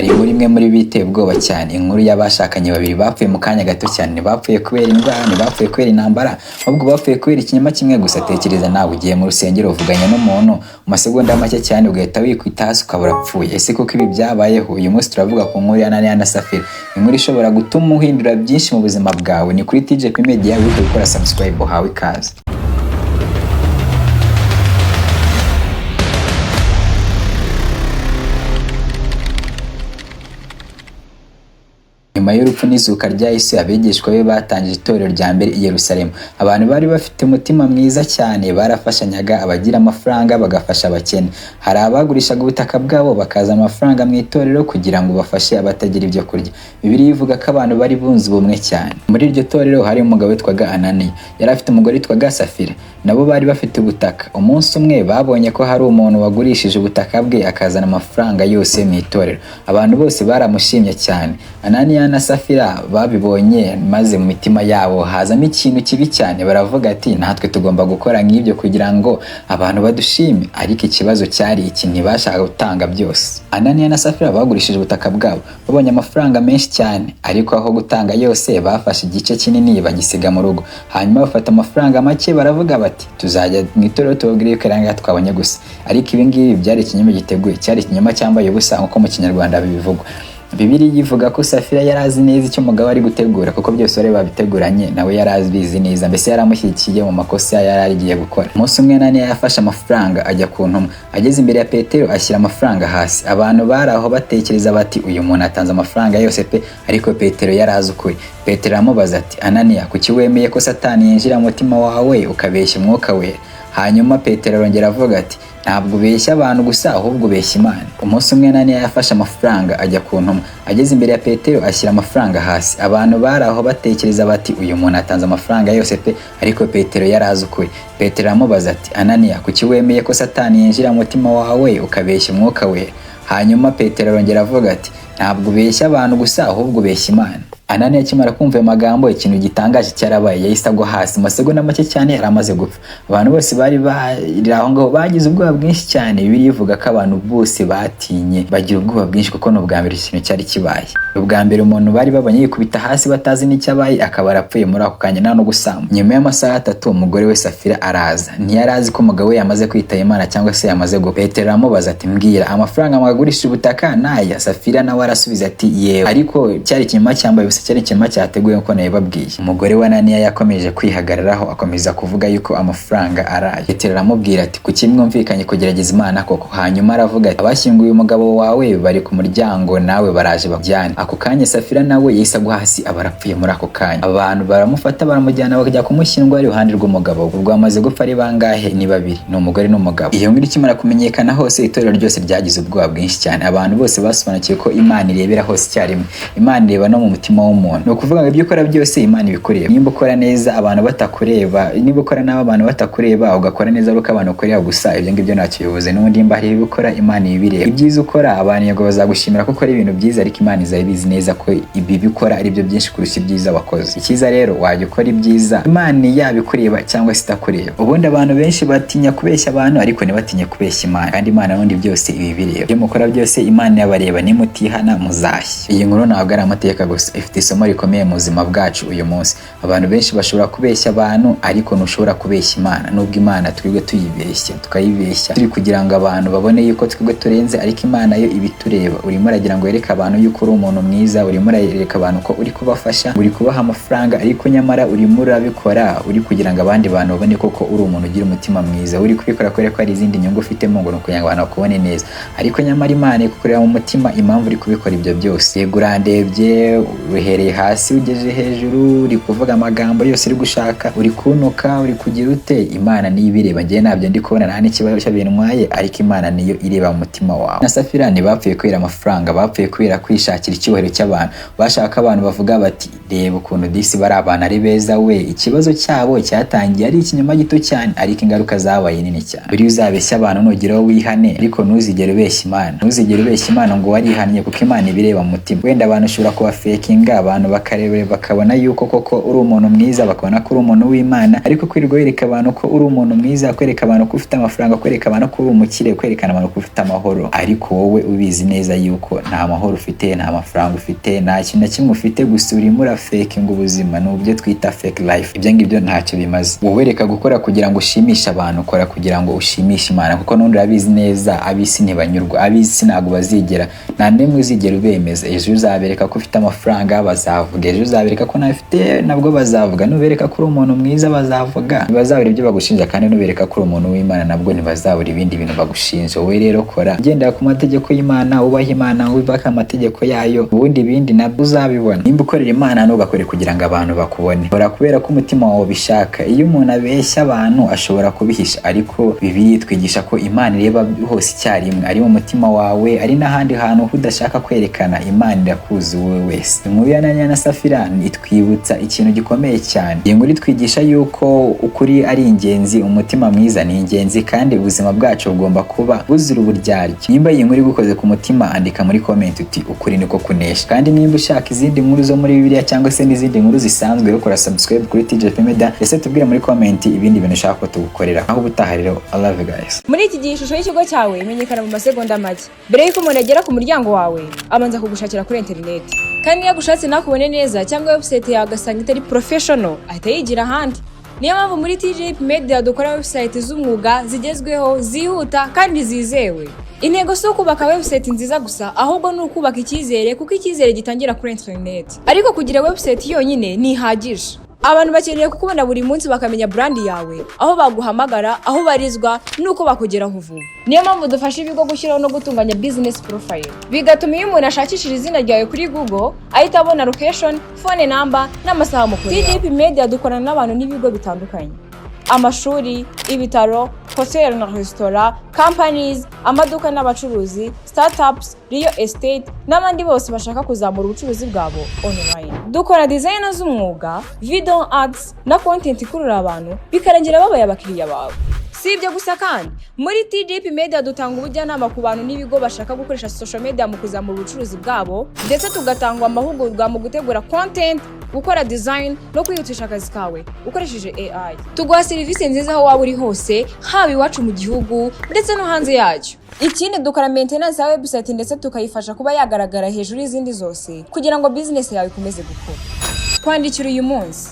Ari muri imwe muri biteye ubwoba cyane, inkuru y'abashakanye babiri bapfuye mu kanya gato cyane. Bapfuye kubera indwara, bapfuye kubera intambara, ahubwo bapfuye kubera ikinyoma kimwe gusa. Tekereza nawe ugiye mu rusengero uvuganye n'umuntu mu masegonda make cyane ugahita wikwita hasi ukaba urapfuye. Ese koko ibi byabayeho? Uyu munsi turavuga ku nkuru ya Ananiya na Safira, inkuru ishobora gutuma uhindura byinshi mu buzima bwawe. Ni kuri TJP Media, wibuke gukora subscribe uhawe ikaze. Nyuma y'urupfu n'izuka rya Yesu, abigishwa be batangije itorero rya mbere i Yerusalemu. Abantu bari bafite umutima mwiza cyane, barafashanyaga, abagira amafaranga bagafasha abakene. Hari abagurishaga ubutaka bwabo bakaza amafaranga mu itorero kugira ngo bafashe abatagira ibyo kurya. Bibiliya ivuga ko abantu bari bunze ubumwe cyane. Muri iryo torero hari umugabo witwaga Ananiya, yari afite umugore witwaga Safira, nabo bari bafite ubutaka. Umunsi umwe babonye ko hari umuntu wagurishije ubutaka bwe akazana amafaranga yose mu itorero. Abantu bose baramushimye cyane. Ananiya na Safira babibonye, maze mu mitima yabo hazamo ikintu kibi cyane. Baravuga ati natwe tugomba gukora nk'ibyo kugira ngo abantu badushime. Ariko ikibazo cyari iki, ntibashaka gutanga byose. Ananiya na Safira bagurishije ubutaka bwabo, babonye amafaranga menshi cyane, ariko aho gutanga yose bafashe igice kinini bagisiga mu rugo. Hanyuma bafata amafaranga make, baravuga bati tuzajya mu itorero tubabwire ko iranga twabonye gusa. Ariko ibi ngibi byari ikinyoma giteguye, cyari ikinyoma cyambaye ubusa nk'uko mu Kinyarwanda bibivugwa. Bibiliya ivuga ko Safira yari azi neza icyo umugabo ari gutegura, kuko byose bari babiteguranye, nawe yari abizi neza, mbese yaramushyigikiye mu makosa yari agiye gukora. Umunsi umwe Ananiya yafashe amafaranga ajya ku ntumwa, ageze imbere ya Petero ashyira amafaranga hasi. Abantu bari aho batekereza bati uyu muntu atanze amafaranga yose pe, ariko Petero yari azi ukuri. Petero aramubaza ati Ananiya, kuki wemeye ko Satani yinjira mu mutima wawe ukabeshya umwuka wera? Hanyuma Petero arongera avuga ati ntabwo ubeshya abantu gusa, ahubwo ubeshya Imana. Umunsi umwe Ananiya yafashe amafaranga ajya ku ntumwa, ageze imbere ya Petero ashyira amafaranga hasi. Abantu bari aho batekereza bati uyu muntu atanze amafaranga yose pe, ariko Petero yari azi ukuri. Petero aramubaza ati Ananiya, kuki wemeye ko Satani yinjira mu mutima wawe ukabeshya umwuka wera? Hanyuma Petero arongera avuga ati ntabwo ubeshya abantu gusa, ahubwo ubeshya Imana. Ananiya akimara kumva ayo magambo, ikintu gitangaje cyarabaye. Yahise agwa hasi, mu masegonda make cyane yari amaze gupfa. Abantu bose bari aho ngaho bagize ubwoba bwinshi cyane. Bibiliya ivuga ko abantu bose batinye, bagira ubwoba bwinshi, kuko n'ubwa mbere ikintu cyari kibaye. Ubwa mbere umuntu bari babonye yikubita hasi batazi n'icyo abaye, akaba arapfuye muri ako kanya nta no gusamba. Nyuma y'amasaha 3 umugore we Safira araza. Ntiyari azi ko umugabo we yamaze kwitaba Imana cyangwa se yamaze gupfa. Petero aramubaza ati mbwira, amafaranga mwagurishije ubutaka naya? Safira nawe arasubiza ati yewe. Ariko cyari ikinyoma cyambaye ubusa, cyari ikinyoma cyateguye uko nabibabwiye. Umugore wa Ananiya yakomeje kwihagararaho, akomeza kuvuga yuko amafaranga araye. Petero aramubwira ati kuki mwumvikanye kugerageza Imana koko? Hanyuma aravuga ati abashyinguye umugabo wawe bari ku muryango, nawe baraje bajyane. Ako kanya Safira nawe yahise agwa hasi, abarapfuye muri ako kanya. Abantu baramufata baramujyana bakajya kumushyingura iruhande rw'umugabo. Ubwo amaze gupfa ari bangahe? Ni babiri, ni umugore n'umugabo. Iyo nkuru ikimara kumenyekana hose, itorero ryose ryagize ubwoba bwinshi cyane. Abantu bose basobanukiwe ko Imana irebera hose icyarimwe. Imana ireba no mu mutima w'umuntu. Ni ukuvuga ngo ibyo ukora byose Imana ibikureba. Nimba ukora neza abantu batakureba, niba ukora nawe abantu batakureba, ugakora neza ariko abantu kureba gusa, ibyo ngibyo ntacyo bivuze. N'ubundi mba hari ibikora Imana ibireba. Ibyiza ukora abantu yego bazagushimira ko ukora ibintu byiza, ariko Imana izabizi neza ko ibi bikora ari byo byinshi kurusha ibyiza wakoze. Icyiza rero wajya ukora ibyiza, Imana yabikureba cyangwa se itakureba. Ubundi abantu benshi batinya kubeshya abantu, ariko ntibatinya kubeshya Imana, kandi Imana n'undi byose ibi bireba. Ibyo mukora byose Imana yabareba, nimutihana muzashya. Iyi nkuru ntabwo ari amateka gusa, ifite isomo rikomeye mu buzima bwacu uyu munsi. Abantu benshi bashobora kubeshya abantu, ariko ntushobora kubeshya Imana. Nubwo Imana twebwe tuyibeshya, tukayibeshya turi kugira ngo abantu babone yuko twebwe turenze, ariko Imana yo ibitureba. Urimo uragira ngo yereke abantu yuko uri umuntu mwiza, urimo urereka abantu ko uri kubafasha, uri kubaha amafaranga, ariko nyamara urimo urabikora uri kugira ngo abandi bantu babone koko uri umuntu ugira umutima mwiza. Uri kubikora kubera ko hari izindi nyungu ufitemo, ngo nukugira ngo abantu bakubone neza, ariko nyamara Imana ikukureba mu mutima impamvu uri kubikora ibyo byose. Yego urandebye, uhereye hasi ugeje hejuru, uri kuvuga amagambo yose uri gushaka, uri kunuka, uri kugira ute, Imana niyo ibireba. Ngiye nabyo ndi kubona nta n'ikibazo cyabintwaye, ariko Imana niyo ireba mu mutima wawe. Na Safira ntibapfuye kubera amafaranga, bapfuye kubera kwishakira icyo icyubahiro cy'abantu, bashaka abantu bavuga bati reba ukuntu disi bari abantu ari beza we. Ikibazo cyabo cyatangiye ari ikinyoma gito cyane, ariko ingaruka zabaye nini cyane. Buri uzabeshya abantu nugeraho wihane, ariko ntuzigere ubeshya Imana. Ntuzigere ubeshya Imana ngo warihannye, kuko Imana ibireba mu mutima. Wenda abantu ushobora kuba fakinga, abantu bakarebera bakabona yuko koko uri umuntu mwiza, bakabona ko uri umuntu w'Imana, ariko kwirirwa wereka abantu ko uri umuntu mwiza, kwereka abantu ko ufite amafaranga, kwereka abantu ko uri umukire, kwerekana abantu ko ufite amahoro, ariko wowe ubizi neza yuko nta mahoro ufite, nta mafaranga ufite, nta kintu na kimwe ufite, gusa urimo urafakinga ubuzima. N'ubyo twita fake life. Ibyo ngibyo ntacyo bimaze. Wowe reka gukora kugira ngo ushimishe abantu, ukora kugira ngo ushimishe Imana, kuko n'undi urabizi neza abisi ntibanyurwa, abisi ntabwo bazigera, nta n'imwe uzigera ubemeza. Ejo uzabereka ko ufite amafaranga bazavuga, ejo uzabereka ko ntafite nabwo bazavuga, nubereka ko uri umuntu mwiza bazavuga, ntibazabura ibyo bagushinja, kandi nubereka ko uri umuntu w'Imana nabwo ntibazabura ibindi bintu bagushinja. Wowe rero kora ugendera ku mategeko y'Imana, ubaha Imana, wubaka amategeko yayo, ubundi ibindi nabwo uzabibona. Nimba ukorera Imana ntugakore kugira ngo abantu bakubone, kora kubera ko umutima wawe bishaka. Iyo umuntu abeshya abantu ashobora kubihisha, ariko Bibiliya itwigisha ko Imana ireba hose icyarimwe, ari mu mutima wawe, ari n'ahandi hantu udashaka kwerekana. Imana irakuzi wowe wese. Inkuru ya Ananiya na Safira itwibutsa ikintu gikomeye cyane. Iyi nkuru itwigisha yuko ukuri ari ingenzi, umutima mwiza ni ingenzi, kandi ubuzima bwacu bugomba kuba buzira uburyarya. Nimba iyi nkuru igukoze ku mutima, andika muri comment uti ukuri niko kunesha. Kandi nimba ushaka izindi nkuru zo muri Bibiliya cyangwa se n'izindi nkuru zisanzwe, ukora subscribe kuri TJP Media, ese tubwire muri comment ibindi bintu ushaka ko tugukorera. Aho ubutaha rero, I love you guys. Muri iki gihe ishusho y'ikigo cyawe imenyekana mu masegonda make. Mbere y'uko umuntu agera ku muryango wawe, abanza kugushakira kuri internet. Kandi iyo agushatse nakubone neza cyangwa website yawe agasanga itari professional, ahita yigira ahandi. Niyo mpamvu muri TJP Media dukora website z'umwuga zigezweho, zihuta kandi zizewe. Intego si ukubaka website nziza gusa, ahubwo ni ukubaka icyizere, kuko icyizere gitangira kuri internet. Ariko kugira website yonyine ntihagije. Abantu bakeneye kukubona buri munsi, bakamenya brand yawe, aho baguhamagara, aho barizwa, nuko bakugeraho vuba. Niyo mpamvu dufasha ibigo gushyiraho no gutunganya business profile, bigatuma iyo umuntu ashakishije izina ryawe kuri Google ahita abona location, phone number n'amasaha mukorera. TJP Media dukorana n'abantu n'ibigo bitandukanye: amashuri, ibitaro, hotel na restaurant, companies, amaduka n'abacuruzi, startups, real estate n'abandi bose bashaka kuzamura ubucuruzi bwabo online. Dukora design z'umwuga, video ads na content ikurura abantu, bikarangira babaye abakiriya bawe. Si ibyo gusa kandi, muri TJP Media dutanga ubujyanama ku bantu n'ibigo bashaka gukoresha social media mu kuzamura ubucuruzi bwabo, ndetse tugatanga amahugurwa mu gutegura content, gukora design no kwihutisha akazi kawe ukoresheje AI. Tuguha serivisi nziza aho waba uri hose, haba iwacu mu gihugu ndetse no hanze yacyo. Ikindi dukora maintenance ya website, ndetse tukayifasha kuba yagaragara hejuru y'izindi zose, kugira ngo business yawe ikomeze gukura. Kwandikira uyu munsi